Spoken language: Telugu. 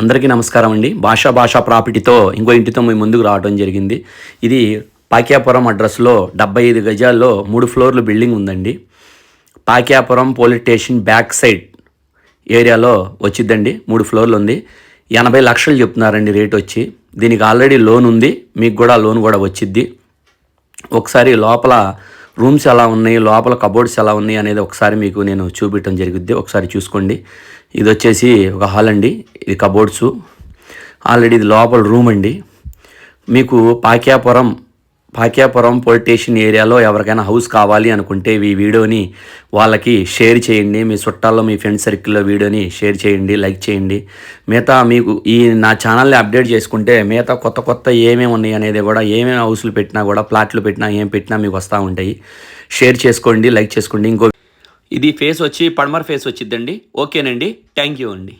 అందరికీ నమస్కారం అండి. భాషా ప్రాపర్టీతో ఇంకో ఇంటితో మీ ముందుకు రావడం జరిగింది. ఇది పాక్యాపురం అడ్రస్లో 75 గజాల్లో 3 ఫ్లోర్లు బిల్డింగ్ ఉందండి. పాక్యాపురం పోలీస్ స్టేషన్ బ్యాక్ సైడ్ ఏరియాలో వచ్చిద్దండి. 3 ఫ్లోర్లు ఉంది. 80 లక్షలు చెప్తున్నారండి రేట్ వచ్చి. దీనికి ఆల్రెడీ లోన్ ఉంది, మీకు కూడా లోన్ కూడా వచ్చిద్ది. ఒకసారి లోపల రూమ్స్ ఎలా ఉన్నాయి, లోపల కబోర్డ్స్ ఎలా ఉన్నాయి అనేది ఒకసారి మీకు నేను చూపించడం జరుగుద్ది. ఒకసారి చూసుకోండి. ఇది వచ్చేసి ఒక హాల్ అండి, ఇది కబోర్డ్సు. ఆల్రెడీ ఇది లోపల రూమ్ అండి. మీకు పాక్యాపురం పోలీస్ స్టేషన్ ఏరియాలో ఎవరికైనా హౌస్ కావాలి అనుకుంటే ఈ వీడియోని వాళ్ళకి షేర్ చేయండి. మీ చుట్టాల్లో మీ ఫ్రెండ్ సర్కిల్లో వీడియోని షేర్ చేయండి, లైక్ చేయండి. మిగతా మీకు ఈ నా ఛానల్ని అప్డేట్ చేసుకుంటే మిగతా కొత్త ఏమేమి ఉన్నాయి అనేది కూడా, ఏమేమి హౌస్లు పెట్టినా కూడా, ప్లాట్లు పెట్టినా ఏం పెట్టినా మీకు వస్తూ ఉంటాయి. షేర్ చేసుకోండి, లైక్ చేసుకోండి. ఇది ఫేస్ వచ్చి పడమర ఫేస్ వచ్చిద్దండి. ఓకేనండి, థ్యాంక్ యూ అండి.